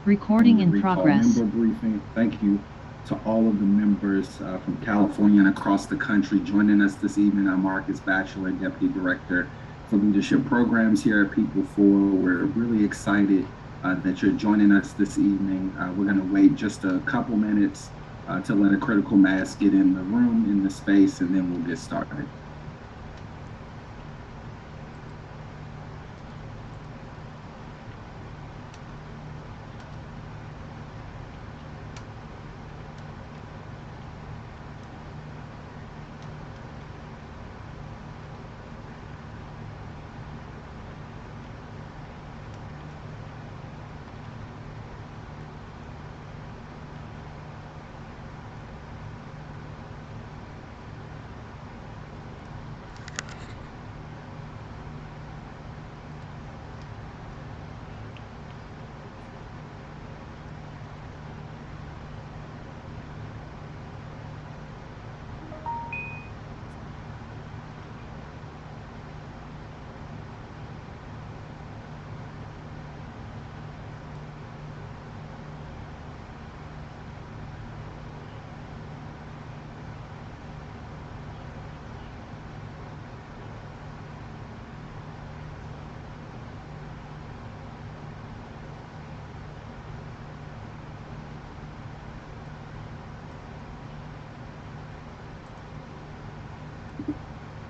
Recording in Recall progress. member briefing. Thank you to all of the members from California and across the country joining us this evening. I'm Marcus Batchelor, Deputy Director for Leadership Programs here at People For. We're really excited that you're joining us this evening. We're going to wait just a couple minutes to let a critical mass get in the room, in the space, and then we'll get started.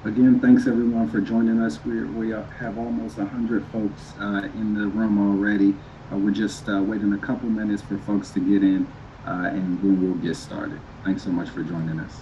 Again, thanks everyone for joining us. We have almost 100 folks in the room already. We're just waiting a couple minutes for folks to get in and then we'll get started. Thanks so much for joining us.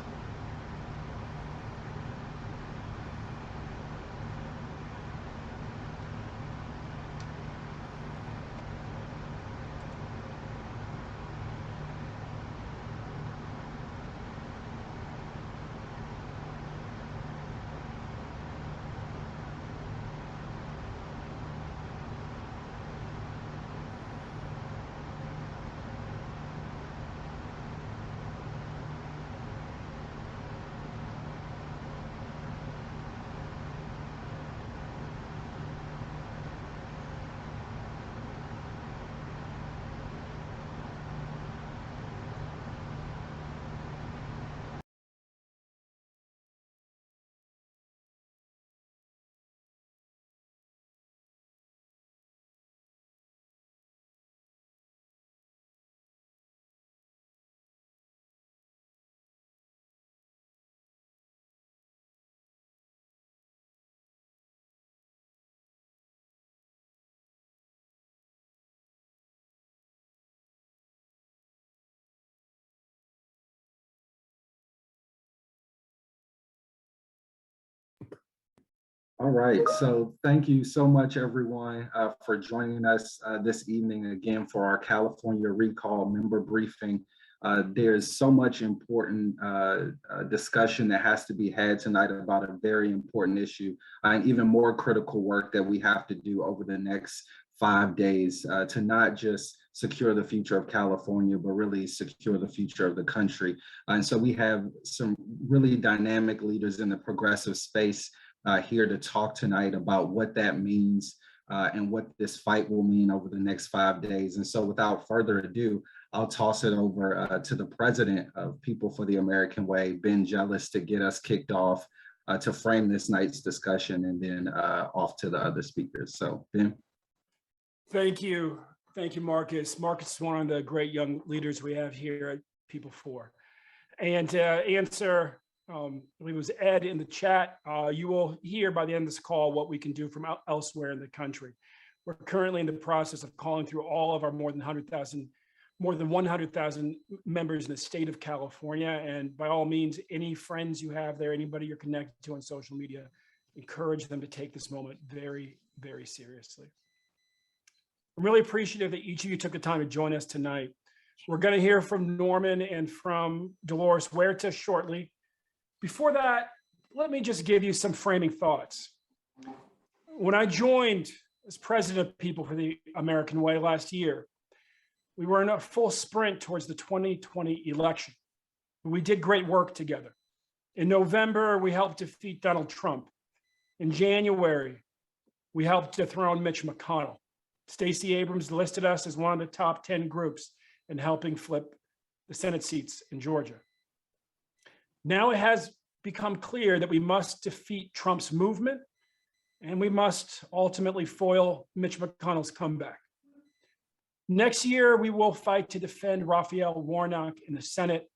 All right, so thank you so much, everyone, for joining us this evening again for our California Recall member briefing. There's so much important discussion that has to be had tonight about a very important issue and even more critical work that we have to do over the next 5 days to not just secure the future of California, but really secure the future of the country. And so we have some really dynamic leaders in the progressive space here to talk tonight about what that means and what this fight will mean over the next 5 days. And so without further ado, I'll toss it over to the president of People for the American Way, Ben Jealous, to get us kicked off to frame this night's discussion and then off to the other speakers. So Ben. Thank you. Thank you, Marcus. Marcus is one of the great young leaders we have here at People For. And to answer, I believe it was Ed in the chat, you will hear by the end of this call what we can do from elsewhere in the country. We're currently in the process of calling through all of our more than 100,000 members in the state of California. And by all means, any friends you have there, anybody you're connected to on social media, encourage them to take this moment very, very seriously. I'm really appreciative that each of you took the time to join us tonight. We're going to hear from Norman and from Dolores Huerta shortly. Before that, let me just give you some framing thoughts. When I joined as president of People for the American Way last year, we were in a full sprint towards the 2020 election. We did great work together. In November, we helped defeat Donald Trump. In January, we helped dethrone Mitch McConnell. Stacey Abrams listed us as one of the top 10 groups in helping flip the Senate seats in Georgia. Now it has become clear that we must defeat Trump's movement, and we must ultimately foil Mitch McConnell's comeback. Next year, we will fight to defend Raphael Warnock in the Senate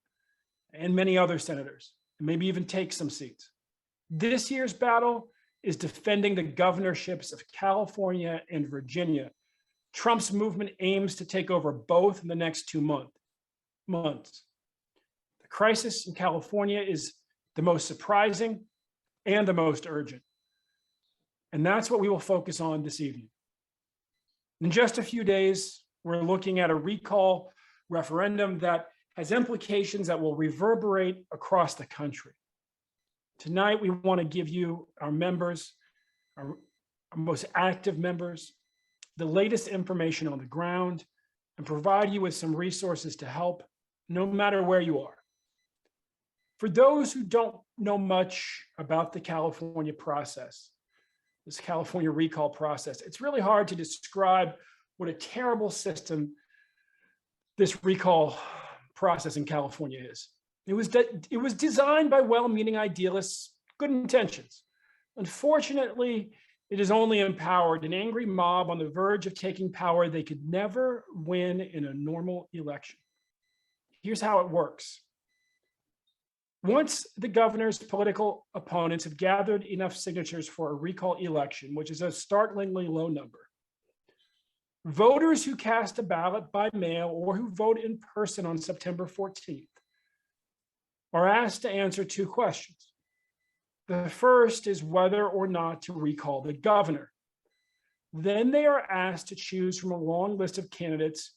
and many other senators, and maybe even take some seats. This year's battle is defending the governorships of California and Virginia. Trump's movement aims to take over both in the next 2 months. The crisis in California is the most surprising and the most urgent. And that's what we will focus on this evening. In just a few days, we're looking at a recall referendum that has implications that will reverberate across the country. Tonight, we want to give you, our members, our most active members, the latest information on the ground and provide you with some resources to help no matter where you are. For those who don't know much about the California process, this California recall process, it's really hard to describe what a terrible system this recall process in California is. It was designed by well-meaning idealists, good intentions. Unfortunately, it has only empowered an angry mob on the verge of taking power they could never win in a normal election. Here's how it works. Once the governor's political opponents have gathered enough signatures for a recall election, which is a startlingly low number, voters who cast a ballot by mail or who vote in person on September 14th are asked to answer 2 questions. The first is whether or not to recall the governor. Then they are asked to choose from a long list of candidates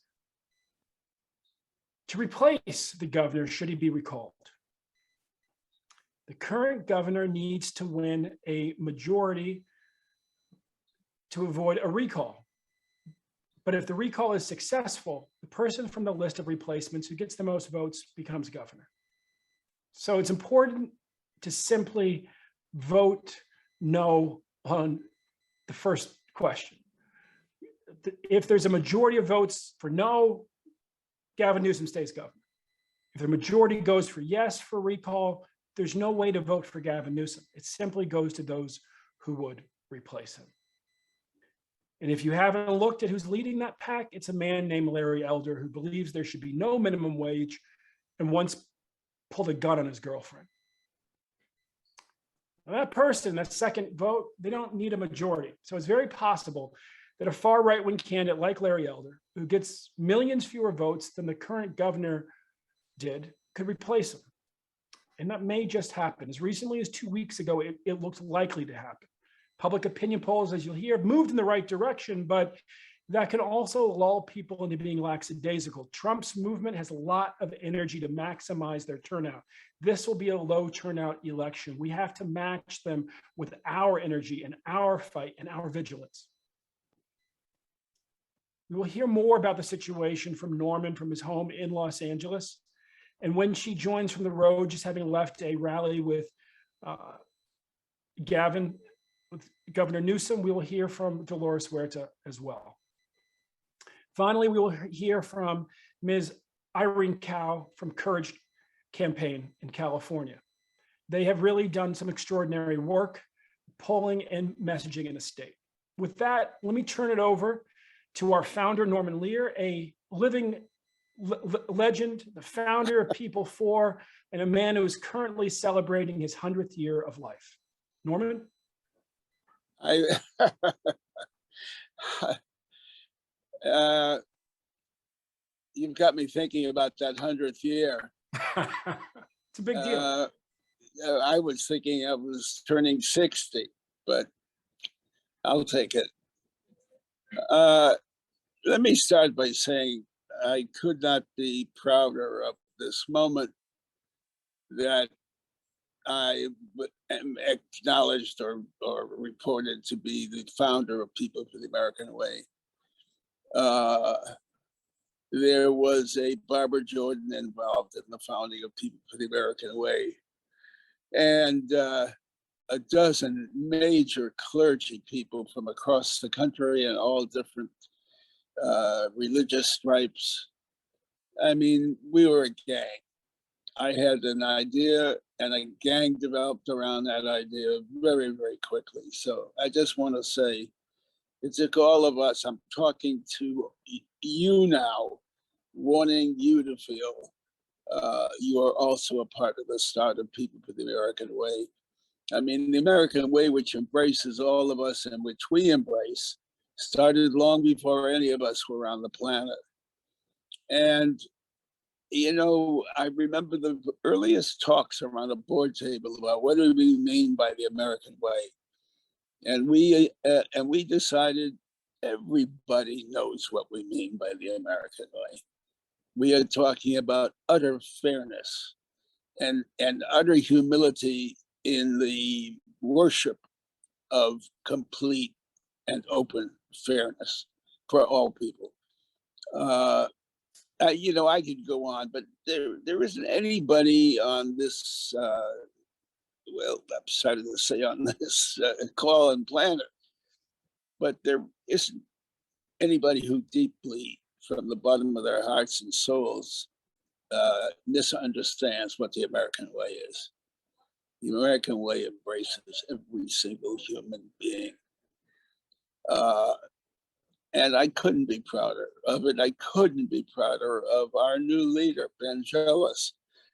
to replace the governor should he be recalled. The current governor needs to win a majority to avoid a recall. But if the recall is successful, the person from the list of replacements who gets the most votes becomes governor. So it's important to simply vote no on the first question. If there's a majority of votes for no, Gavin Newsom stays governor. If the majority goes for yes for recall, there's no way to vote for Gavin Newsom. It simply goes to those who would replace him. And if you haven't looked at who's leading that pack, it's a man named Larry Elder who believes there should be no minimum wage and once pulled a gun on his girlfriend. Now that person, that second vote, they don't need a majority. So it's very possible that a far right-wing candidate like Larry Elder, who gets millions fewer votes than the current governor did, could replace him. And that may just happen. As recently as 2 weeks ago, it looked likely to happen. Public opinion polls, as you'll hear, moved in the right direction, but that can also lull people into being lackadaisical. Trump's movement has a lot of energy to maximize their turnout. This will be a low turnout election. We have to match them with our energy and our fight and our vigilance. We will hear more about the situation from Norman from his home in Los Angeles. And when she joins from the road, just having left a rally with Governor Newsom, we will hear from Dolores Huerta as well. Finally, we will hear from Ms. Irene Cow from Courage Campaign in California. They have really done some extraordinary work, polling and messaging in the state. With that, let me turn it over to our founder, Norman Lear, a living legend, the founder of People For, and a man who is currently celebrating his 100th year of life. Norman? You've got me thinking about that 100th year. It's a big deal. I was thinking I was turning 60, but I'll take it. Let me start by saying I could not be prouder of this moment that I am acknowledged or reported to be the founder of People for the American Way. There was a Barbara Jordan involved in the founding of People for the American Way, and a dozen major clergy people from across the country and all different religious stripes. I mean, we were a gang. I had an idea and a gang developed around that idea very, very quickly. So I just want to say, it took all of us. I'm talking to you now, wanting you to feel you are also a part of the start of People for the American Way. I mean, the American way, which embraces all of us and which we embrace, started long before any of us were on the planet. And, you know, I remember the earliest talks around a board table about what do we mean by the American way. And we decided everybody knows what we mean by the American way. We are talking about utter fairness and utter humility in the worship of complete and open fairness for all people. You know, I could go on, but there isn't anybody on this, well, I'm sorry to say on this call and planet, but there isn't anybody who deeply, from the bottom of their hearts and souls, misunderstands what the American way is. The American way embraces every single human being. And I couldn't be prouder of it. I couldn't be prouder of our new leader, Ben Jealous,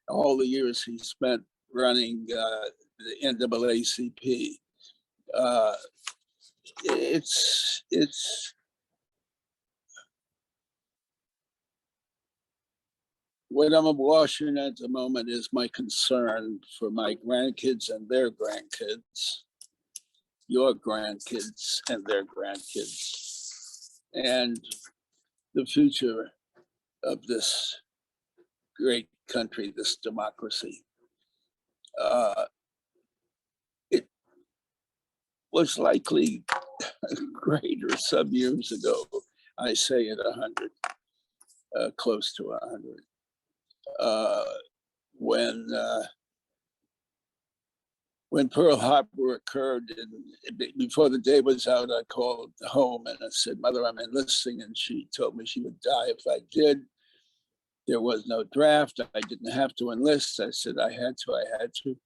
all the years he spent running the NAACP. It's what I'm awash in at the moment is my concern for my grandkids and their grandkids, your grandkids and their grandkids, and the future of this great country, this democracy. It was likely greater some years ago. I say at 100, close to 100, when Pearl Harbor occurred, and before the day was out, I called home and I said, "Mother, I'm enlisting," and she told me she would die if I did. There was no draft. I didn't have to enlist. I said I had to. I had to.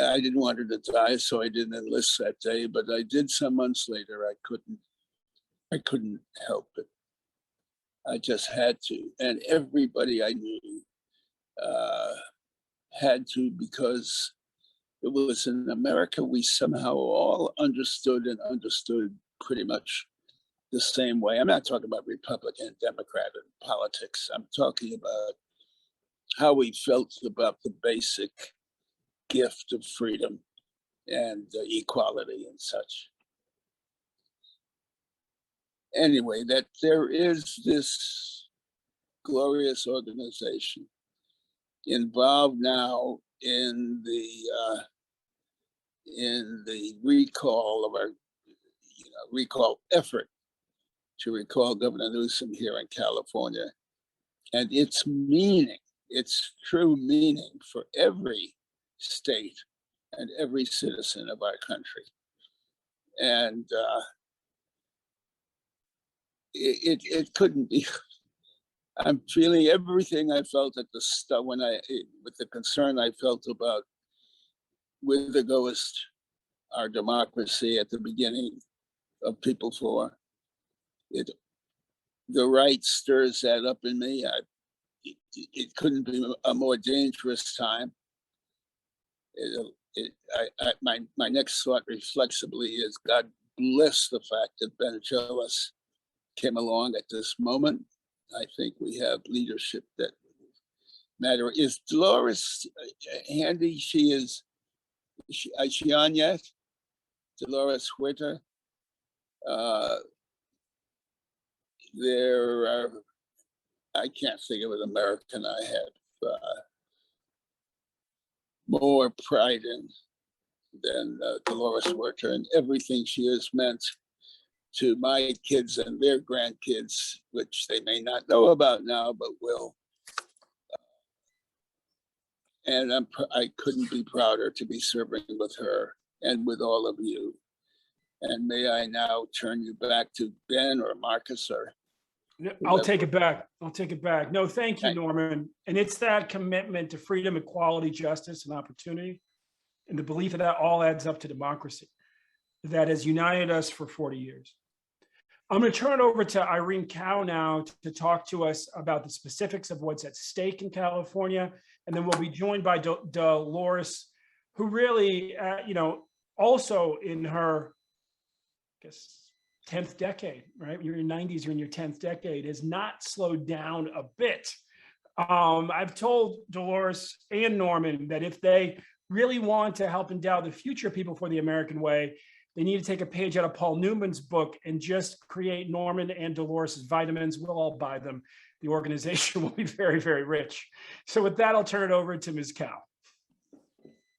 I didn't want her to die, so I didn't enlist that day. But I did some months later. I couldn't help it. I just had to, and everybody I knew had to, because it was in America we somehow all understood pretty much the same way. I'm not talking about Republican, Democrat, and politics. I'm talking about how we felt about the basic gift of freedom and equality and such. Anyway, that there is this glorious organization involved now in the recall of our recall effort to recall Governor Newsom here in California, and its meaning, its true meaning for every state and every citizen of our country. And it couldn't be. I'm feeling everything I felt at the start with the concern I felt about whither goest our democracy at the beginning of People for. The right stirs that up in me. It couldn't be a more dangerous time. My next thought reflexively is, God bless the fact that Ben Jealous came along at this moment. I think we have leadership that matter. Is Dolores handy? Is she on yet? Dolores Huerta. There are, I can't think of an American I have more pride in than Dolores Huerta, and everything she has meant to my kids and their grandkids, which they may not know about now, but will. And I couldn't be prouder to be serving with her and with all of you. And may I now turn you back to Ben or Marcus or? I'll take it back. I'll take it back. No, thank you, Okay. Norman. And it's that commitment to freedom, equality, justice, and opportunity, and the belief that all adds up to democracy that has united us for 40 years. I'm going to turn it over to Irene Cow now to talk to us about the specifics of what's at stake in California. And then we'll be joined by Dolores, who really, also in her, I guess, 10th decade, right? You're in your 90s, you're in your 10th decade, has not slowed down a bit. I've told Dolores and Norman that if they really want to help endow the future people for the American way, they need to take a page out of Paul Newman's book and just create Norman and Dolores' vitamins. We'll all buy them. The organization will be very, very rich. So with that, I'll turn it over to Ms. Cow.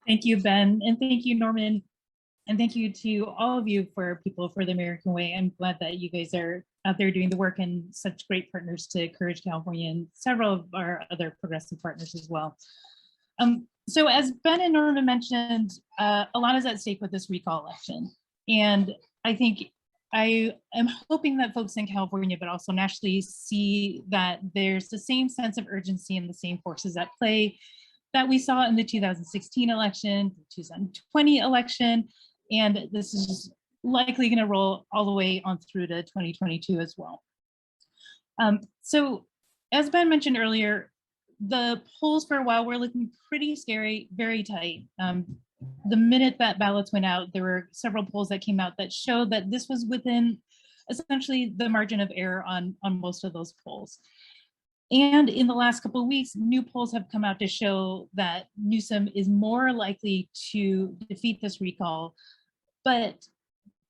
Thank you, Ben, and thank you, Norman. And thank you to all of you for People for the American Way. I'm glad that you guys are out there doing the work and such great partners to Courage California and several of our other progressive partners as well. So as Ben and Norman mentioned, a lot is at stake with this recall election. And I think I am hoping that folks in California, but also nationally, see that there's the same sense of urgency and the same forces at play that we saw in the 2016 election, the 2020 election, and this is likely going to roll all the way on through to 2022 as well. So as Ben mentioned earlier, the polls for a while were looking pretty scary, very tight. The minute that ballots went out, there were several polls that came out that showed that this was within essentially the margin of error on most of those polls. And in the last couple of weeks, new polls have come out to show that Newsom is more likely to defeat this recall. But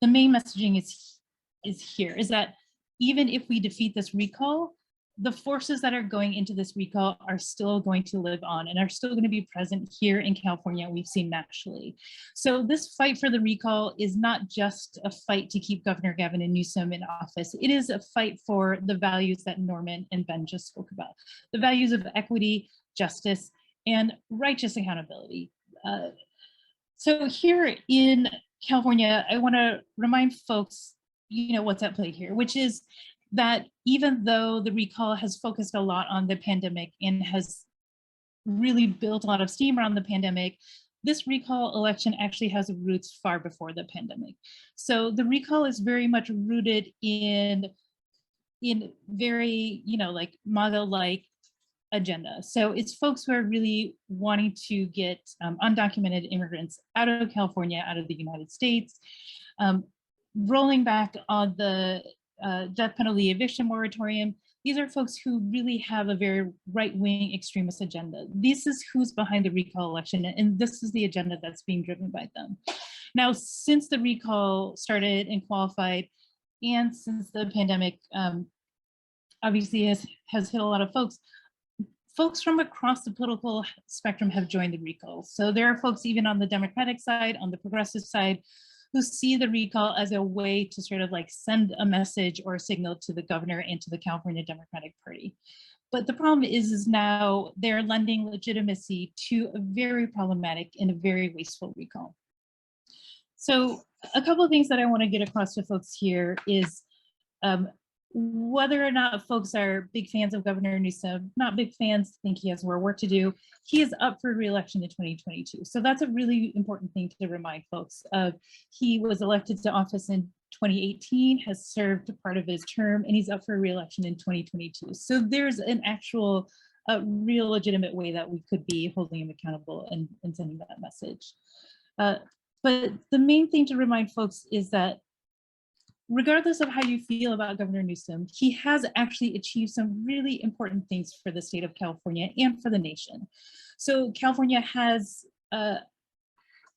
the main messaging is that even if we defeat this recall, the forces that are going into this recall are still going to live on and are still going to be present here in California, we've seen nationally. So this fight for the recall is not just a fight to keep Governor Gavin Newsom in office. It is a fight for the values that Norman and Ben just spoke about, the values of equity, justice, and righteous accountability. So here in California, I want to remind folks, what's at play here, which is that even though the recall has focused a lot on the pandemic and has really built a lot of steam around the pandemic, this recall election actually has roots far before the pandemic. So the recall is very much rooted in very, like MAGA-like agenda. So it's folks who are really wanting to get undocumented immigrants out of California, out of the United States, rolling back on the death penalty eviction moratorium. These are folks who really have a very right-wing extremist agenda. This is who's behind the recall election, and this is the agenda that's being driven by them. Now, since the recall started and qualified, and since the pandemic obviously has hit a lot of folks from across the political spectrum have joined the recall. So there are folks even on the Democratic side, on the progressive side, who see the recall as a way to sort of like send a message or a signal to the governor and to the California Democratic Party. But the problem is now they're lending legitimacy to a very problematic and a very wasteful recall. So a couple of things that I want to get across to folks here is whether or not folks are big fans of Governor Newsom, not big fans, think he has more work to do. He is up for re-election in 2022. So that's a really important thing to remind folks of. He was elected to office in 2018, has served part of his term, and he's up for re-election in 2022. So there's an actual real legitimate way that we could be holding him accountable and sending that message. But the main thing to remind folks is that regardless of how you feel about Governor Newsom, he has actually achieved some really important things for the state of California and for the nation. So California has,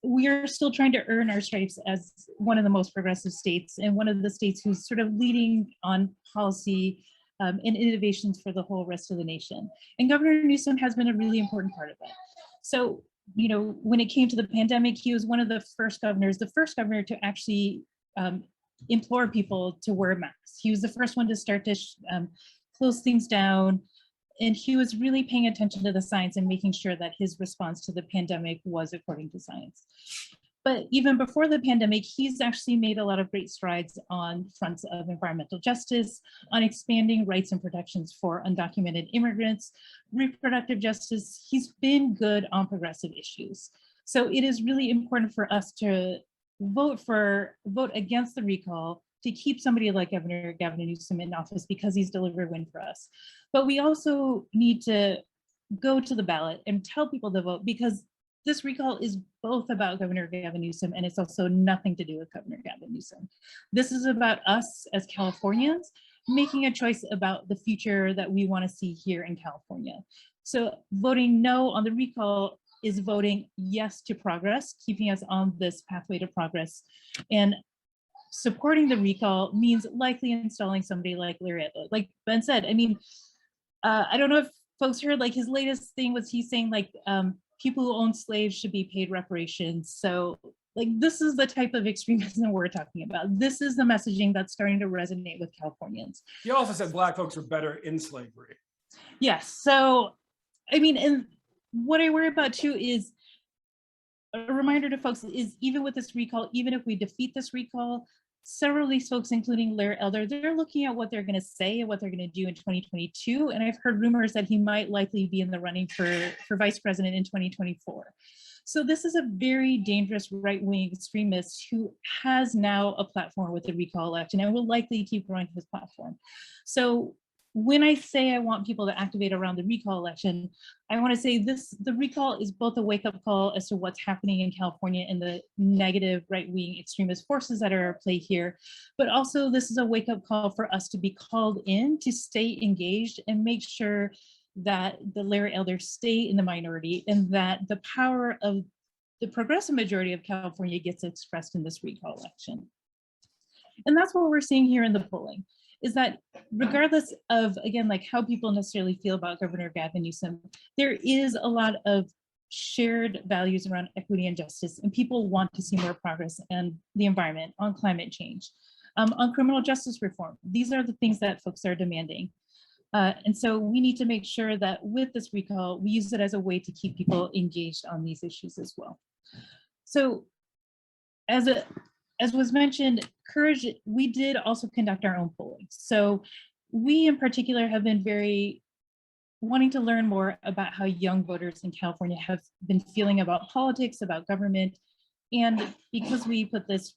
we are still trying to earn our stripes as one of the most progressive states and one of the states who's sort of leading on policy and innovations for the whole rest of the nation. And Governor Newsom has been a really important part of it. So, when it came to the pandemic, he was one of the first governor to actually implore people to wear masks. He was the first one to start to close things down. And he was really paying attention to the science and making sure that his response to the pandemic was according to science. But even before the pandemic, he's actually made a lot of great strides on fronts of environmental justice, on expanding rights and protections for undocumented immigrants, reproductive justice. He's been good on progressive issues. So it is really important for us to vote against the recall to keep somebody like Governor Gavin Newsom in office because he's delivered a win for us. But we also need to go to the ballot and tell people to vote, because this recall is both about Governor Gavin Newsom and it's also nothing to do with Governor Gavin Newsom. This is about us as Californians making a choice about the future that we want to see here in California. So voting no on the recall is voting yes to progress, keeping us on this pathway to progress. And supporting the recall means likely installing somebody like Lear. Like Ben said, I mean, I don't know if folks heard, like his latest thing was he's saying like people who own slaves should be paid reparations. So like this is the type of extremism we're talking about. This is the messaging that's starting to resonate with Californians. He also said Black folks are better in slavery. Yes, so I mean, and what I worry about too is a reminder to folks is even with this recall, even if we defeat this recall, several of these folks, including Lair Elder, they're looking at what they're going to say and what they're going to do in 2022. And I've heard rumors that he might likely be in the running for vice president in 2024. So this is a very dangerous right-wing extremist who has now a platform with the recall election and will likely keep growing his platform. So when I say I want people to activate around the recall election, I want to say the recall is both a wake-up call as to what's happening in California and the negative right-wing extremist forces that are at play here, but also this is a wake-up call for us to be called in to stay engaged and make sure that the Lair elders stay in the minority and that the power of the progressive majority of California gets expressed in this recall election. And that's what we're seeing here in the polling, is that regardless of, again, like how people necessarily feel about Governor Gavin Newsom, there is a lot of shared values around equity and justice, and people want to see more progress in the environment, on climate change, on criminal justice reform. These are the things that folks are demanding. And so we need to make sure that with this recall, we use it as a way to keep people engaged on these issues as well. So as was mentioned, Courage, we did also conduct our own polling. So we in particular have been very wanting to learn more about how young voters in California have been feeling about politics, about government. And because we put this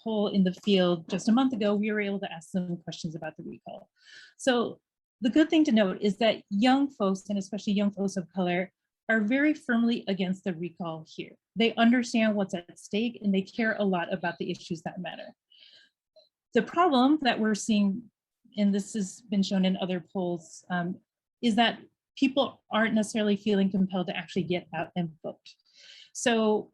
poll in the field just a month ago, we were able to ask some questions about the recall. So the good thing to note is that young folks, and especially young folks of color, are very firmly against the recall here. They understand what's at stake and they care a lot about the issues that matter. The problem that we're seeing, and this has been shown in other polls, is that people aren't necessarily feeling compelled to actually get out and vote. So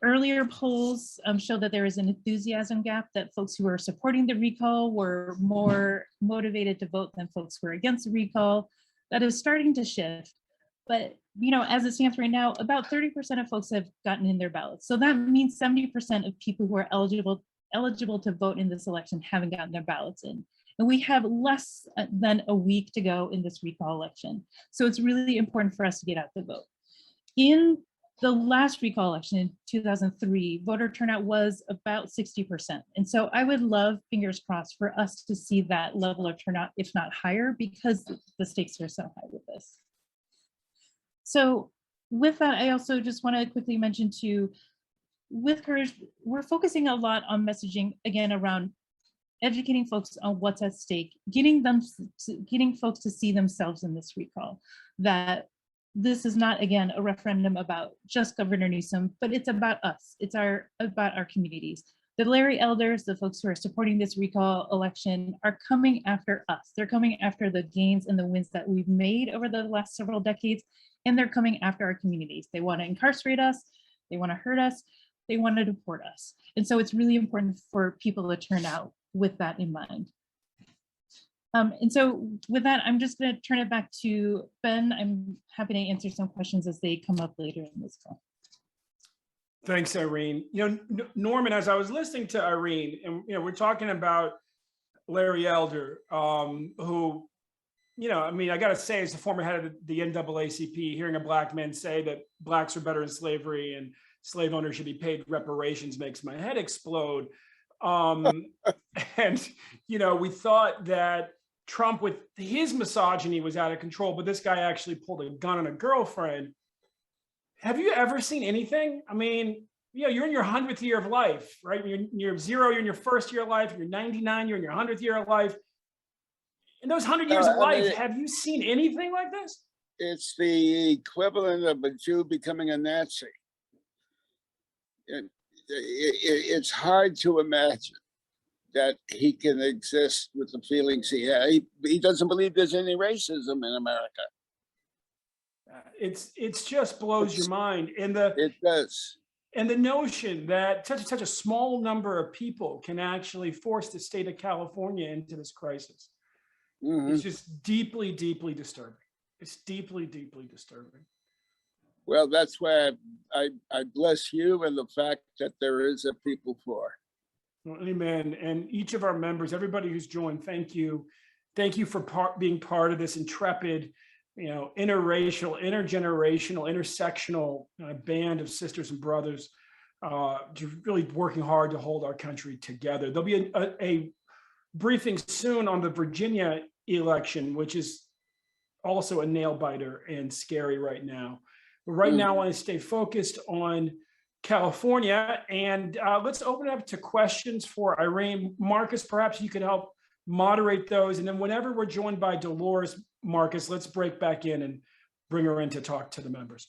earlier polls showed that there is an enthusiasm gap, that folks who were supporting the recall were more motivated to vote than folks who were against the recall. That is starting to shift. But you know, as it stands right now, about 30% of folks have gotten in their ballots. So that means 70% of people who are eligible to vote in this election haven't gotten their ballots in. And we have less than a week to go in this recall election. So it's really important for us to get out the vote. In the last recall election in 2003, voter turnout was about 60%. And so I would love, fingers crossed, for us to see that level of turnout, if not higher, because the stakes are so high with this. So with that, I also just want to quickly mention too, with Courage, we're focusing a lot on messaging, again, around educating folks on what's at stake, getting folks to see themselves in this recall, that this is not, again, a referendum about just Governor Newsom, but it's about us. It's about our communities. The Larry elders, the folks who are supporting this recall election, are coming after us. They're coming after the gains and the wins that we've made over the last several decades, and they're coming after our communities. They want to incarcerate us, they want to hurt us, they want to deport us. And so it's really important for people to turn out with that in mind. And so with that, I'm just going to turn it back to Ben. I'm happy to answer some questions as they come up later in this call. Thanks, Irene. You know, Norman, as I was listening to Irene, and you know, we're talking about Larry Elder, who, you know, I mean, I got to say, as the former head of the NAACP, hearing a Black man say that Blacks are better in slavery and slave owners should be paid reparations makes my head explode. And, you know, we thought that Trump with his misogyny was out of control, but this guy actually pulled a gun on a girlfriend. Have you ever seen anything? I mean, you know, you're in your 100th year of life, right? You're 0, you're in your first year of life, you're 99, you're in your 100th year of life. In those 100 years of life, have you seen anything like this? It's the equivalent of a Jew becoming a Nazi. It's hard to imagine that he can exist with the feelings he has. He doesn't believe there's any racism in America. It's just blows your mind. And it does. And the notion that such a small number of people can actually force the state of California into this crisis. It's just deeply, deeply disturbing. It's deeply, deeply disturbing. Well, that's why I bless you and the fact that there is a people for. Well, amen. And each of our members, everybody who's joined, thank you. Thank you for being part of this intrepid, you know, interracial, intergenerational, intersectional band of sisters and brothers, really working hard to hold our country together. There'll be a briefing soon on the Virginia election, which is also a nail biter and scary right now. But right now, I want to stay focused on California, and let's open it up to questions for Irene. Marcus, perhaps you could help moderate those, and then whenever we're joined by Dolores, Marcus, let's break back in and bring her in to talk to the members.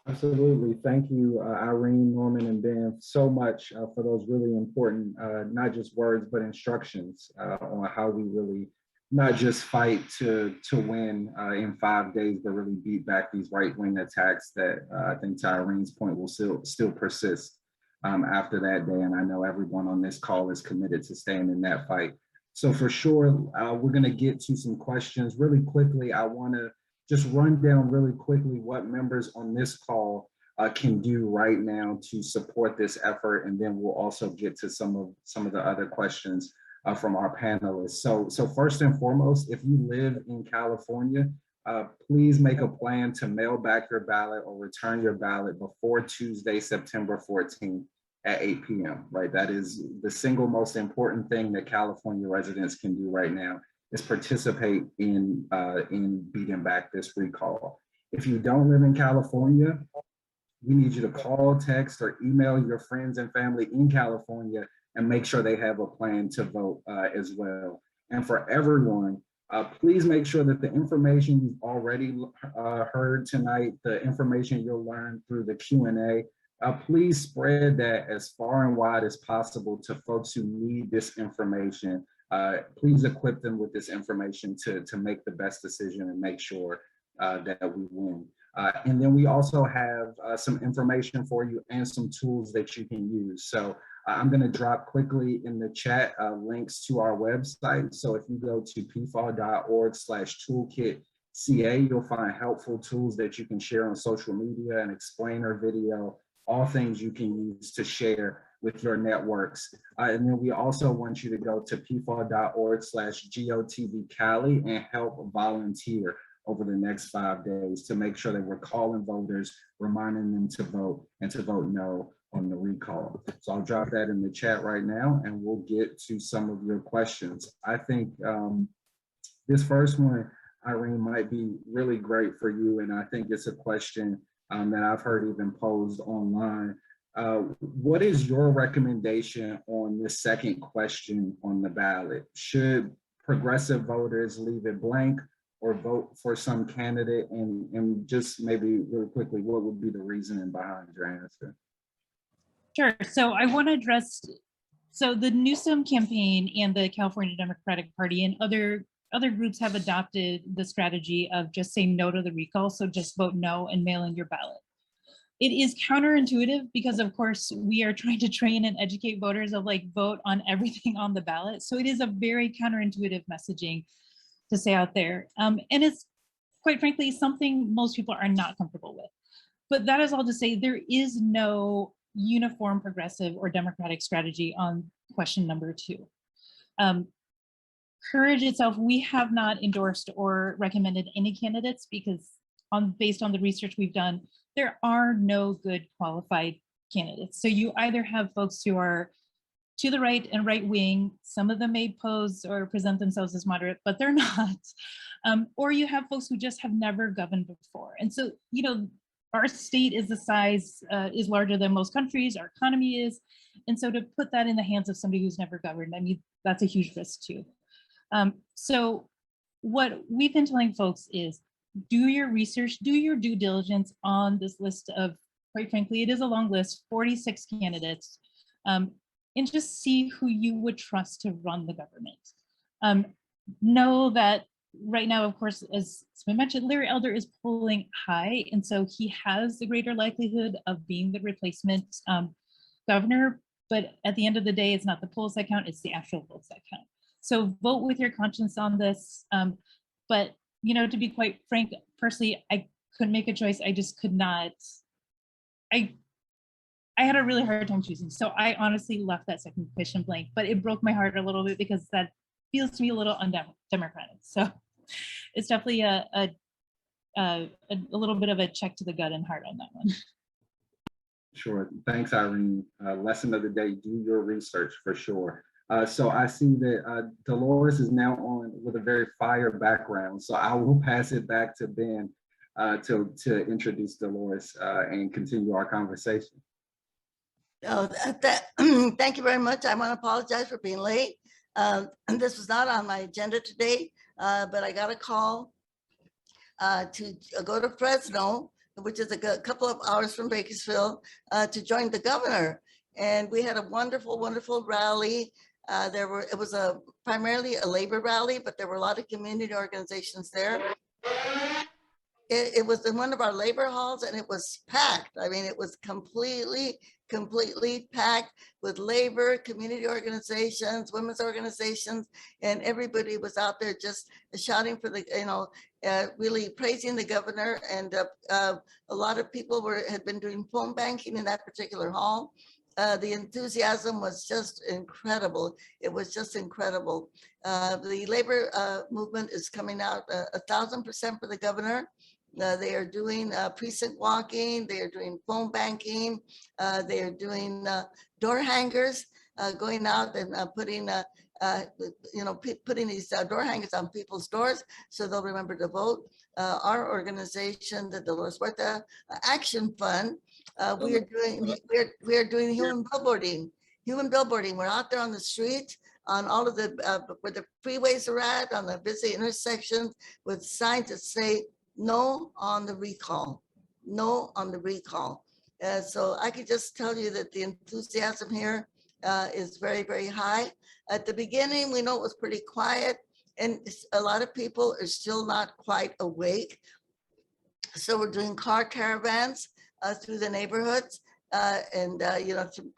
Absolutely. Thank you, Irene, Norman, and Ben, so much for those really important, not just words, but instructions on how we really not just fight to win in 5 days, but really beat back these right-wing attacks that I think, to Irene's point, will still persist after that day. And I know everyone on this call is committed to staying in that fight. So for sure, we're going to get to some questions really quickly. I want to just run down really quickly what members on this call can do right now to support this effort, and then we'll also get to some of the other questions from our panelists. So first and foremost, if you live in California, please make a plan to mail back your ballot or return your ballot before Tuesday, September 14th at 8 p.m., right? That is the single most important thing that California residents can do right now, is participate in beating back this recall. If you don't live in California, we need you to call, text, or email your friends and family in California and make sure they have a plan to vote as well. And for everyone, please make sure that the information you've already heard tonight, the information you'll learn through the Q&A, please spread that as far and wide as possible to folks who need this information. Please equip them with this information to make the best decision and make sure that we win. And then we also have some information for you and some tools that you can use. So I'm going to drop quickly in the chat links to our website. So if you go to pfaw.org/toolkit.ca, you'll find helpful tools that you can share on social media, an explainer video, all things you can use to share with your networks. And then we also want you to go to pfaw.org/GOTV Cali and help volunteer over the next 5 days to make sure that we're calling voters, reminding them to vote and to vote no on the recall. So I'll drop that in the chat right now and we'll get to some of your questions. I think this first one, Irene, might be really great for you. And I think it's a question that I've heard even posed online. What is your recommendation on the second question on the ballot? Should progressive voters leave it blank or vote for some candidate? And just maybe really quickly, what would be the reasoning behind your answer? Sure. So I want to address, so the Newsom campaign and the California Democratic Party and other groups have adopted the strategy of just saying no to the recall. So just vote no and mail in your ballot. It is counterintuitive because, of course, we are trying to train and educate voters of like vote on everything on the ballot. So it is a very counterintuitive messaging to say out there. And it's quite frankly something most people are not comfortable with. But that is all to say there is no uniform progressive or democratic strategy on question number 2. Courage itself, we have not endorsed or recommended any candidates because based on the research we've done, there are no good qualified candidates. So you either have folks who are to the right and right wing, some of them may pose or present themselves as moderate, but they're not. Or you have folks who just have never governed before. And so, you know, our state is the size, is larger than most countries, our economy is. And so to put that in the hands of somebody who's never governed, I mean, that's a huge risk too. So what we've been telling folks is do your research, do your due diligence on this list of, quite frankly, it is a long list, 46 candidates, and just see who you would trust to run the government. Know that right now, of course, as I mentioned, Larry Elder is polling high, and so he has the greater likelihood of being the replacement governor, but at the end of the day, it's not the polls that count, it's the actual votes that count. So vote with your conscience on this. But, you know, to be quite frank, personally, I couldn't make a choice. I just could not. I had a really hard time choosing. So I honestly left that second question blank, but it broke my heart a little bit because that feels to me a little undemocratic. So it's definitely a little bit of a check to the gut and heart on that one. Sure. Thanks, Irene. Lesson of the day, do your research for sure. So I see that Dolores is now on with a very fire background. So I will pass it back to Ben to introduce Dolores and continue our conversation. Oh, thank you very much. I want to apologize for being late. And this was not on my agenda today, but I got a call to go to Fresno, which is a couple of hours from Bakersfield, to join the governor. And we had a wonderful, wonderful rally. It was primarily a labor rally, but there were a lot of community organizations there. It was in one of our labor halls and it was packed. I mean, it was completely packed with labor, community organizations, women's organizations, and everybody was out there just shouting for the, you know, really praising the governor. And a lot of people had been doing phone banking in that particular hall. The enthusiasm was just incredible. It was just incredible. The labor movement is coming out 1,000% for the governor. They are doing precinct walking. They are doing phone banking. They are doing door hangers, going out and putting, putting these door hangers on people's doors so they'll remember to vote. Our organization, the Dolores Huerta Action Fund, we are doing human billboarding. Human billboarding. We're out there on the street, on all of the where the freeways are at, on the busy intersections, with signs that say "No on the recall," "No on the recall." So I can just tell you that the enthusiasm here is very, very high. At the beginning, we know it was pretty quiet, and a lot of people are still not quite awake. So we're doing car caravans through the neighborhoods, and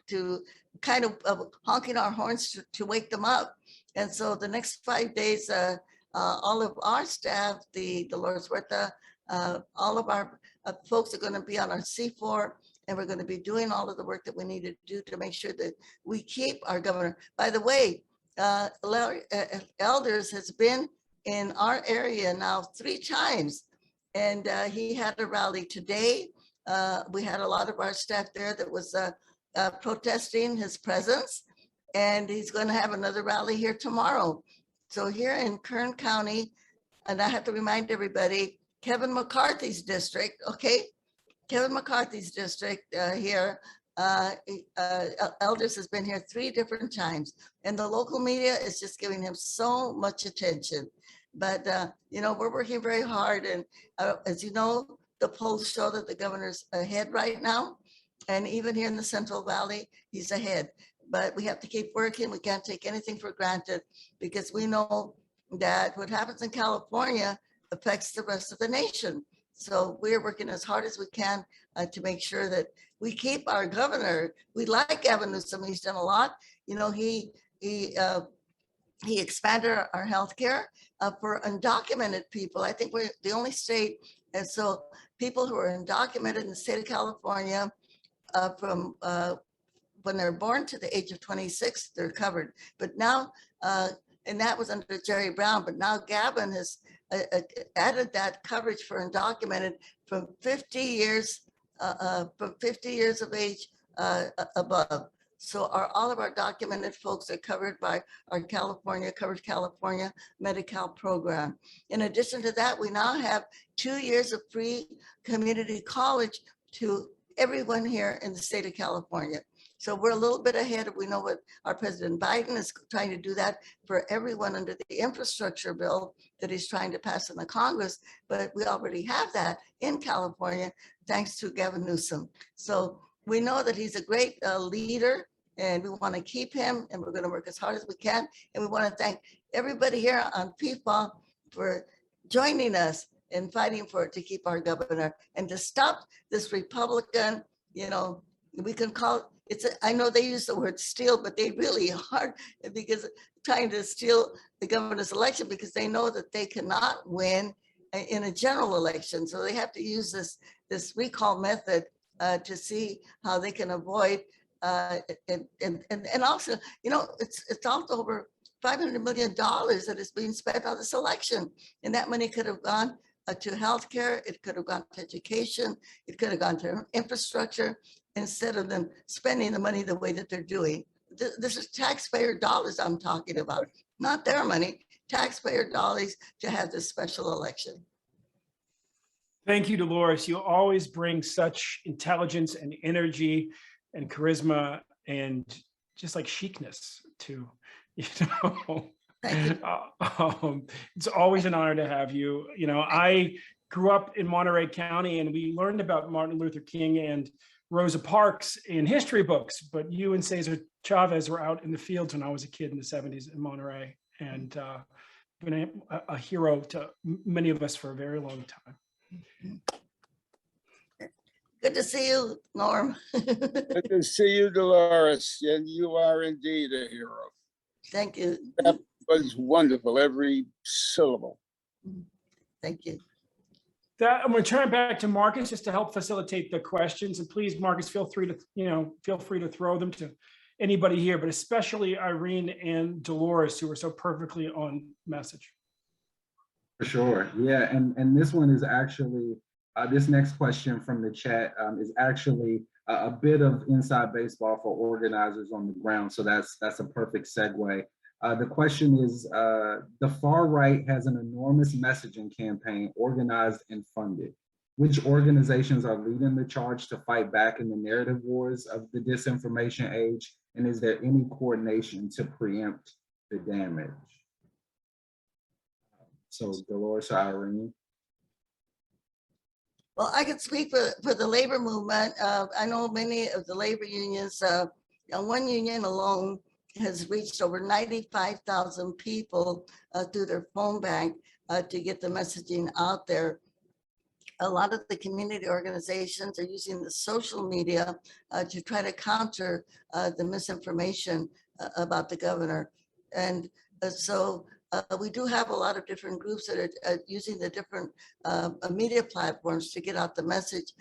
to kind of honking our horns to wake them up. And so the next 5 days, all of our staff, the Dolores Huerta, all of our folks are going to be on our C4, and we're going to be doing all of the work that we need to do to make sure that we keep our governor. By the way, Elders has been in our area now 3 times, and he had a rally today. We had a lot of our staff there that was protesting his presence, and he's going to have another rally here tomorrow. So here in Kern County, and I have to remind everybody, Kevin McCarthy's district, okay? Kevin McCarthy's district here, Elders has been here 3 different times, and the local media is just giving him so much attention. But, we're working very hard, and as you know, the polls show that the governor's ahead right now, and even here in the Central Valley, he's ahead. But we have to keep working. We can't take anything for granted, because we know that what happens in California affects the rest of the nation. So we're working as hard as we can to make sure that we keep our governor. We like Gavin Newsom. He's done a lot. He expanded our health care for undocumented people. I think we're the only state. And so people who are undocumented in the state of California from when they're born to the age of 26, they're covered. But now, and that was under Jerry Brown, but now Gavin has added that coverage for undocumented from 50 years from 50 years of age above. So all of our documented folks are covered by our Covered California Medi-Cal program. In addition to that, we now have 2 years of free community college to everyone here in the state of California. So we're a little bit ahead. We know what our President Biden is trying to do that for everyone under the infrastructure bill that he's trying to pass in the Congress, but we already have that in California, thanks to Gavin Newsom. So we know that he's a great leader, and we want to keep him, and we're going to work as hard as we can. And we want to thank everybody here on PFA for joining us in fighting for it to keep our governor and to stop this Republican, we can call it, I know they use the word steal, but they really are, because trying to steal the governor's election, because they know that they cannot win in a general election. So they have to use this recall method to see how they can avoid and also, it's also over $500 million that is being spent on this election. And that money could have gone to healthcare, it could have gone to education, it could have gone to infrastructure, instead of them spending the money the way that they're doing. This is taxpayer dollars I'm talking about, not their money, taxpayer dollars to have this special election. Thank you, Dolores. You always bring such intelligence and energy and charisma and just like chicness to, Thank you. It's always an honor to have you. I grew up in Monterey County, and we learned about Martin Luther King and Rosa Parks in history books, but you and Cesar Chavez were out in the fields when I was a kid in the 70s in Monterey, and been a hero to many of us for a very long time. Good to see you, Norm. Good to see you, Dolores, and you are indeed a hero. Thank you. That was wonderful, every syllable. Thank you. I'm going to turn it back to Marcus just to help facilitate the questions. And please, Marcus, feel free to throw them to anybody here, but especially Irene and Dolores, who are so perfectly on message. For sure. Yeah. And this one is actually, this next question from the chat is actually a bit of inside baseball for organizers on the ground. So that's a perfect segue. The question is, the far right has an enormous messaging campaign organized and funded. Which organizations are leading the charge to fight back in the narrative wars of the disinformation age? And is there any coordination to preempt the damage? So Dolores or Irene? Well, I could speak for the labor movement. I know many of the labor unions, one union alone has reached over 95,000 people through their phone bank to get the messaging out there. A lot of the community organizations are using the social media to try to counter the misinformation about the governor. And so we do have a lot of different groups that are using the different media platforms to get out the message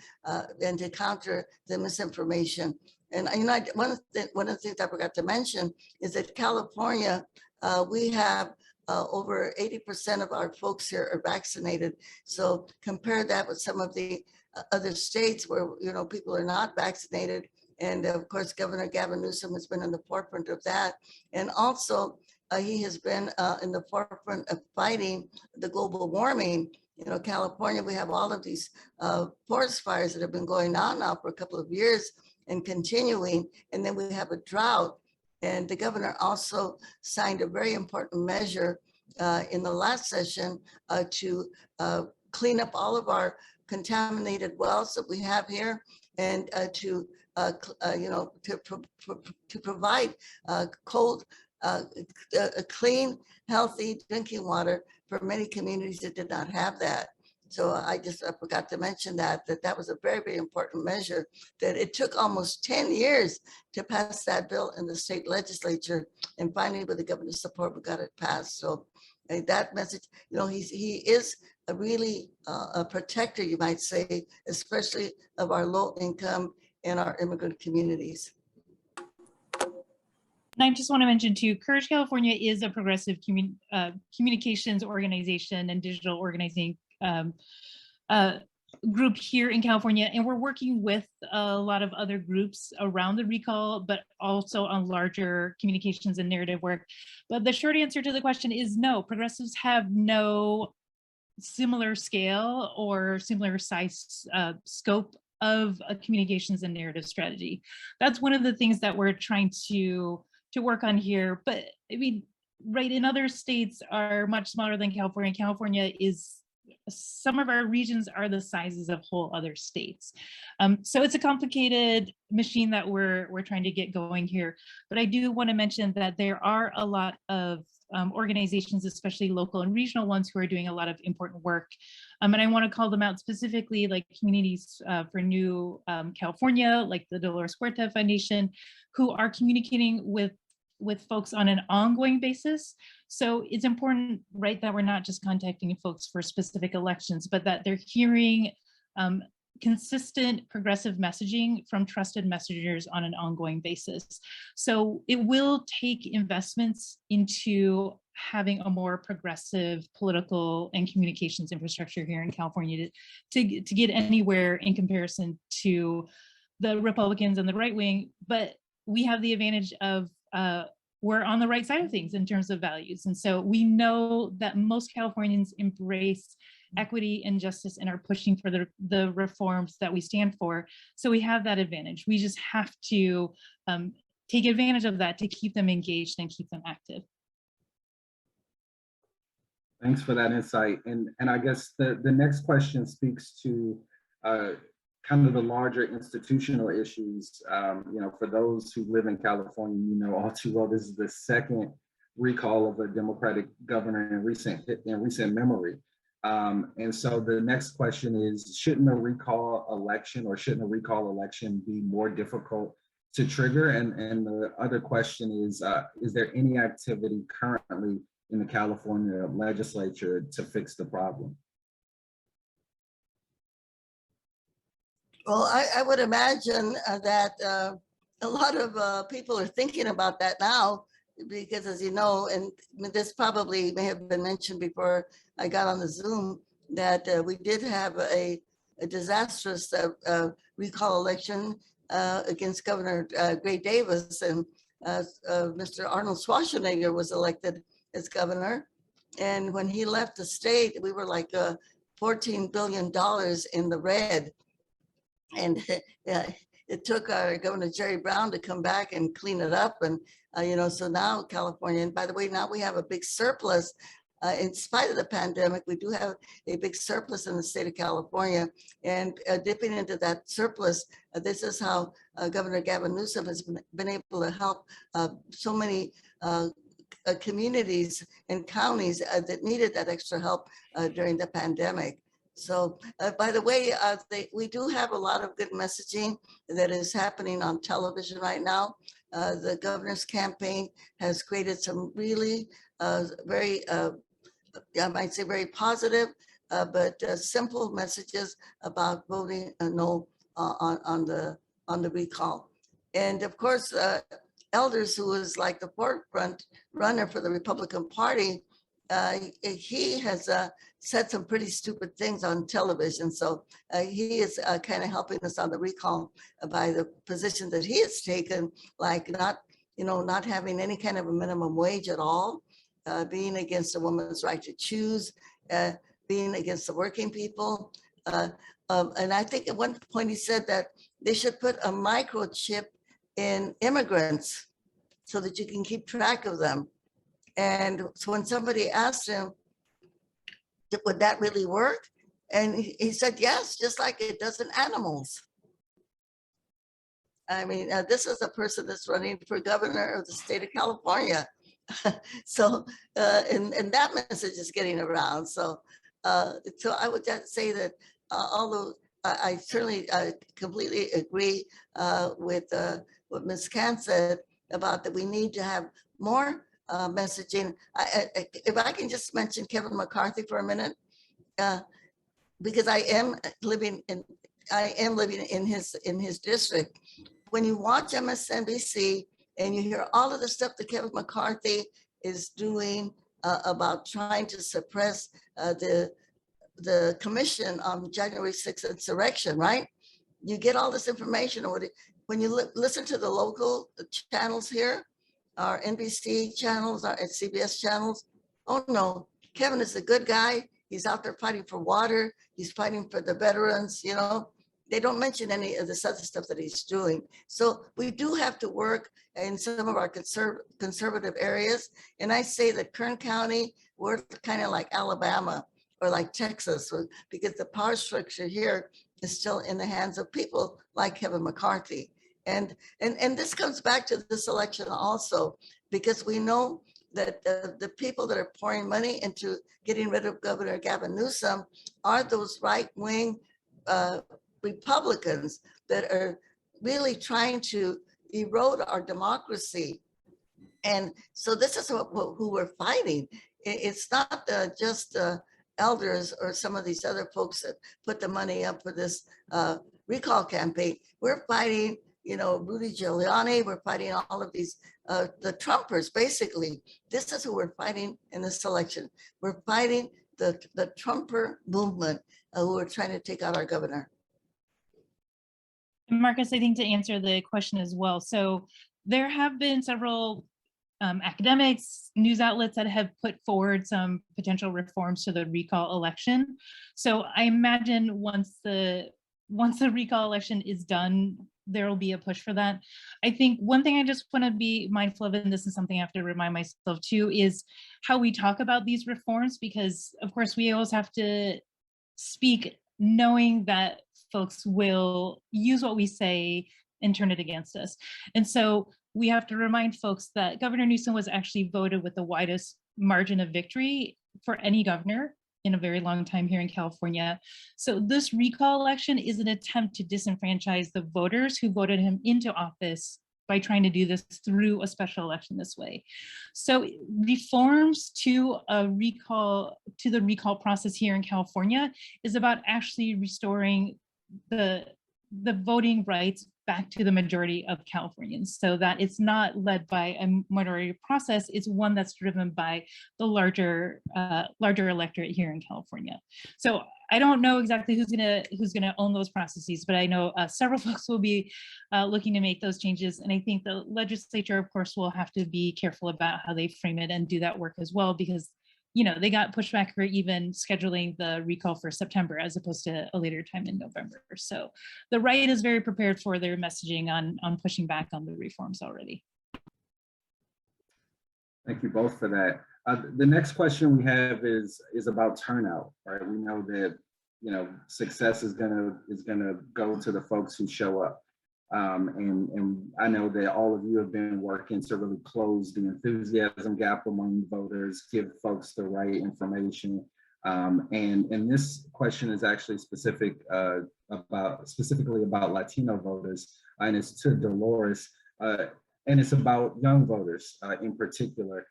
and to counter the misinformation. And one of the things I forgot to mention is that California, we have over 80% of our folks here are vaccinated. So compare that with some of the other states where people are not vaccinated. And of course, Governor Gavin Newsom has been in the forefront of that. And also, he has been in the forefront of fighting the global warming. California, we have all of these forest fires that have been going on now for a couple of years and continuing, and then we have a drought. And the governor also signed a very important measure in the last session to clean up all of our contaminated wells that we have here, and to provide clean, healthy drinking water for many communities that did not have that. So I forgot to mention that was a very, very important measure, that it took almost 10 years to pass that bill in the state legislature. And finally, with the governor's support, we got it passed. So that message, he is a really a protector, you might say, especially of our low income and our immigrant communities. And I just want to mention too, Courage California is a progressive communications organization and digital organizing group here in California, and we're working with a lot of other groups around the recall, but also on larger communications and narrative work. But the short answer to the question is no, progressives have no similar scale or similar size scope of a communications and narrative strategy. That's one of the things that we're trying to work on here. But I mean, right, in other states are much smaller than California. California is, some of our regions are the sizes of whole other states. So it's a complicated machine that we're trying to get going here. But I do want to mention that there are a lot of organizations, especially local and regional ones, who are doing a lot of important work. And I want to call them out specifically, like Communities for New California, like the Dolores Huerta Foundation, who are communicating with folks on an ongoing basis. So it's important, right, that we're not just contacting folks for specific elections, but that they're hearing consistent progressive messaging from trusted messengers on an ongoing basis. So it will take investments into having a more progressive political and communications infrastructure here in California to get anywhere in comparison to the Republicans and the right wing. But we have the advantage of we're on the right side of things in terms of values. And so we know that most Californians embrace equity and justice and are pushing for the reforms that we stand for. So we have that advantage. We just have to take advantage of that to keep them engaged and keep them active. Thanks for that insight. And I guess the next question speaks to kind of the larger institutional issues. You know, for those who live in California, you know all too well, this is the second recall of a Democratic governor in recent memory. And so the next question is, shouldn't a recall election be more difficult to trigger? And the other question is there any activity currently in the California legislature to fix the problem? Well, I would imagine that a lot of people are thinking about that now, because as you know, and this probably may have been mentioned before I got on the Zoom, that we did have a disastrous recall election against Governor Gray Davis, and Mr. Arnold Schwarzenegger was elected as governor. And when he left the state, we were like $14 billion in the red. And it took our Governor Jerry Brown to come back and clean it up. And, you know, so now California, and by the way, now we have a big surplus. In spite of the pandemic, we do have a big surplus in the state of California. And dipping into that surplus, this is how Governor Gavin Newsom has been able to help so many communities and counties that needed that extra help during the pandemic. So, by the way, we do have a lot of good messaging that is happening on television right now. The governor's campaign has created some really very, I might say very positive, but simple messages about voting no on the recall. And of course, Elders, who is like the forefront runner for the Republican Party, he has said some pretty stupid things on television. So he is kind of helping us on the recall by the position that he has taken, like not having any kind of a minimum wage at all, being against a woman's right to choose, being against the working people. And I think at one point he said that they should put a microchip in immigrants so that you can keep track of them. And so when somebody asked him, would that really work? And he said, yes, just like it does in animals. I mean, this is a person that's running for governor of the state of California. So, and that message is getting around. So, so I would just say that although I certainly completely agree with what Ms. Khan said about that we need to have more messaging. If I can just mention Kevin McCarthy for a minute, because I am living in his district. When you watch MSNBC and you hear all of the stuff that Kevin McCarthy is doing about trying to suppress the the commission on January 6th insurrection, right? You get all this information. When you listen to the local channels here, our NBC channels, our CBS channels, oh no, Kevin is a good guy. He's out there fighting for water. He's fighting for the veterans, you know. They don't mention any of this other stuff that he's doing. So we do have to work in some of our conservative areas. And I say that Kern County, we're kind of like Alabama or like Texas, because the power structure here is still in the hands of people like Kevin McCarthy. And this comes back to this election also, because we know that the people that are pouring money into getting rid of Governor Gavin Newsom are those right-wing Republicans that are really trying to erode our democracy. And so this is who we're fighting. It's not just elders or some of these other folks that put the money up for this recall campaign. We're fighting, you know, Rudy Giuliani. We're fighting all of these, the Trumpers, basically. This is who we're fighting in this election. We're fighting the Trumper movement who are trying to take out our governor. Marcus, I think to answer the question as well. So there have been several academics, news outlets that have put forward some potential reforms to the recall election. So I imagine once the recall election is done, there will be a push for that. I think one thing I just want to be mindful of, and this is something I have to remind myself too, is how we talk about these reforms, because of course we always have to speak knowing that folks will use what we say and turn it against us. And so we have to remind folks that Governor Newsom was actually voted with the widest margin of victory for any governor in a very long time here in California. So this recall election is an attempt to disenfranchise the voters who voted him into office by trying to do this through a special election this way. So reforms to the recall process here in California is about actually restoring the voting rights back to the majority of Californians, so that it's not led by a minority process. It's one that's driven by the larger electorate here in California. So I don't know exactly who's gonna own those processes, but I know several folks will be looking to make those changes. And I think the legislature, of course, will have to be careful about how they frame it and do that work as well, because they got pushback for even scheduling the recall for September as opposed to a later time in November. So the right is very prepared for their messaging on pushing back on the reforms already. Thank you both for that. The next question we have is about turnout, right? We know that success is gonna go to the folks who show up. And I know that all of you have been working to really close the enthusiasm gap among voters, give folks the right information. And this question is actually specifically about Latino voters, and it's to Dolores, and it's about young voters in particular.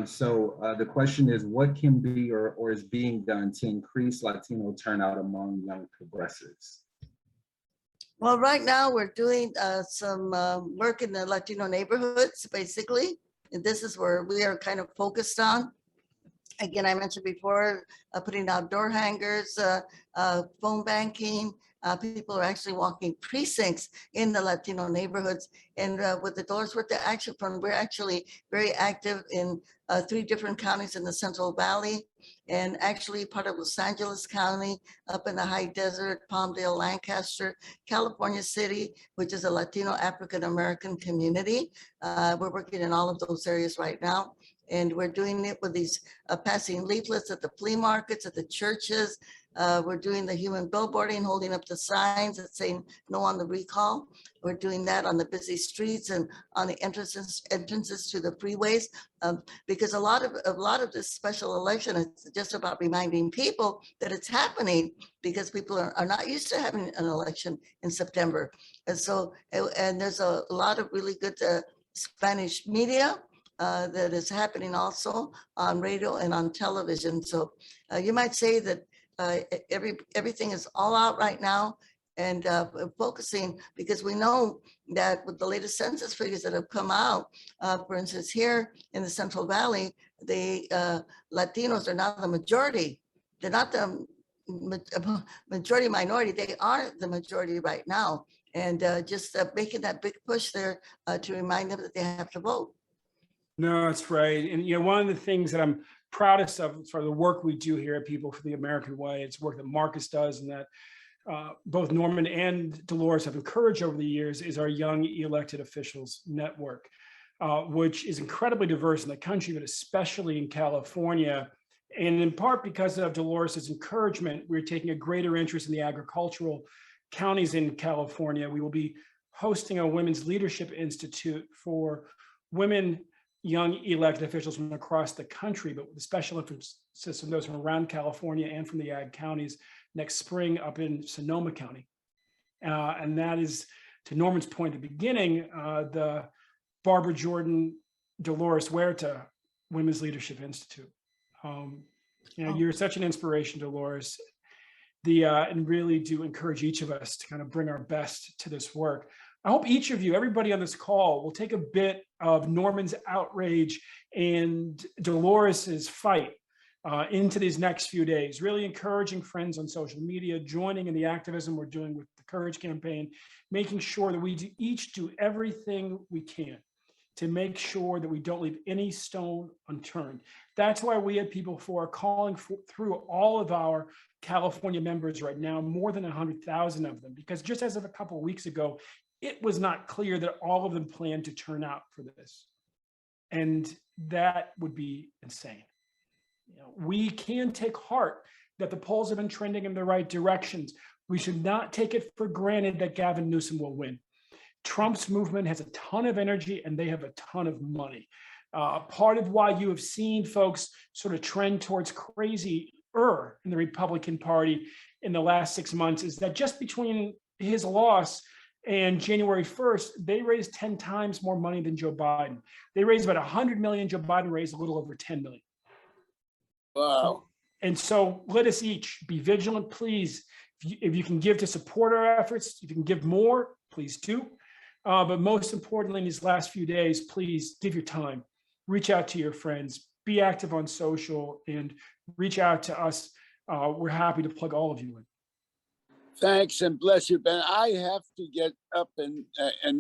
So the question is, what can be or is being done to increase Latino turnout among young progressives? Well, right now we're doing some work in the Latino neighborhoods, basically. And this is where we are kind of focused on. Again, I mentioned before, putting out door hangers, phone banking. People are actually walking precincts in the Latino neighborhoods. And with the Dolores Huerta Action Fund, we're actually very active in 3 different counties in the Central Valley, and actually part of Los Angeles County, up in the high desert, Palmdale, Lancaster, California City, which is a Latino African-American community. We're working in all of those areas right now. And we're doing it with these passing leaflets at the flea markets, at the churches. We're doing the human billboarding, holding up the signs that say no on the recall. We're doing that on the busy streets and on the entrances to the freeways, because a lot of this special election is just about reminding people that it's happening, because people are not used to having an election in September. And so, and there's a lot of really good Spanish media that is happening also on radio and on television. So you might say that everything is all out right now, and focusing, because we know that with the latest census figures that have come out, for instance, here in the Central Valley, the Latinos are not the majority. They're not the majority minority, they are the majority right now. And just making that big push there to remind them that they have to vote. No, that's right. And, you know, one of the things that I'm proudest of for the work we do here at People for the American Way, it's work that Marcus does and that both Norman and Dolores have encouraged over the years, is our Young Elected Officials Network, which is incredibly diverse in the country, but especially in California. And in part because of Dolores's encouragement, we're taking a greater interest in the agricultural counties in California. We will be hosting a Women's Leadership Institute for women young elected officials from across the country, but with a special emphasis on those from around California and from the ag counties next spring up in Sonoma County. And that is, to Norman's point at the beginning, the Barbara Jordan Dolores Huerta Women's Leadership Institute. You know, you're such an inspiration, Dolores. And really do encourage each of us to kind of bring our best to this work. I hope each of you, everybody on this call, will take a bit of Norman's outrage and Dolores's fight into these next few days, really encouraging friends on social media, joining in the activism we're doing with the Courage Campaign, making sure that we each do everything we can to make sure that we don't leave any stone unturned. That's why we at People For are calling through all of our California members right now, more than 100,000 of them, because just as of a couple of weeks ago, it was not clear that all of them planned to turn out for this. And that would be insane. You know, we can take heart that the polls have been trending in the right directions. We should not take it for granted that Gavin Newsom will win. Trump's movement has a ton of energy and they have a ton of money. Part of why you have seen folks sort of trend towards crazier in the Republican Party in the last 6 months is that just between his loss and January 1st, they raised 10 times more money than Joe Biden. They raised about 100 million. Joe Biden raised a little over 10 million. Wow. And so let us each be vigilant, please. If you can give to support our efforts, if you can give more, please do. But most importantly, in these last few days, please give your time. Reach out to your friends. Be active on social and reach out to us. We're happy to plug all of you in. Thanks and bless you, Ben. I have to get up and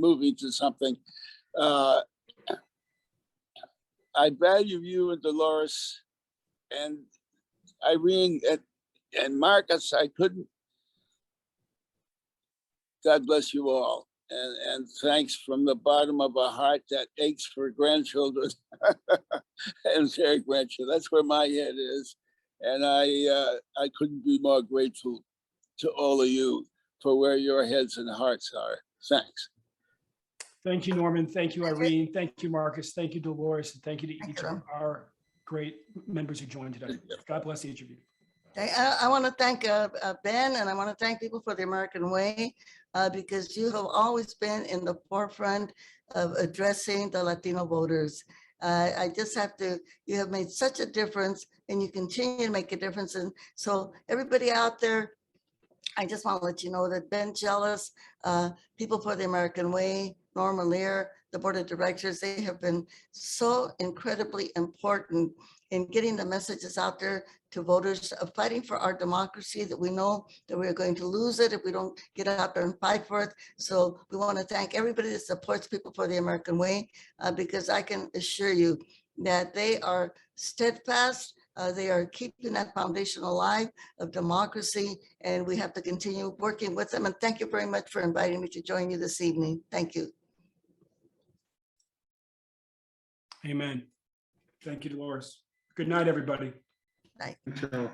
moving to something. I value you and Dolores and Irene and Marcus. I couldn't. God bless you all. And thanks from the bottom of a heart that aches for grandchildren and their grandchildren. That's where my head is. And I couldn't be more grateful to all of you for where your heads and hearts are. Thanks. Thank you, Norman. Thank you, Irene. Thank you, Marcus. Thank you, Dolores. And thank you to each of our great members who joined today. God bless each of you. I want to thank Ben, and I want to thank People for the American Way, because you have always been in the forefront of addressing the Latino voters. I just have to, you have made such a difference and you continue to make a difference. And so everybody out there, I just want to let you know that Ben Jealous, People for the American Way, Norman Lear, the board of directors, they have been so incredibly important in getting the messages out there to voters of fighting for our democracy, that we know that we're going to lose it if we don't get out there and fight for it. So we want to thank everybody that supports People for the American Way, because I can assure you that they are steadfast. They are keeping that foundation alive of democracy, and we have to continue working with them. And thank you very much for inviting me to join you this evening. Thank you. Amen. Thank you, Dolores. Good night, everybody. Night. Ciao.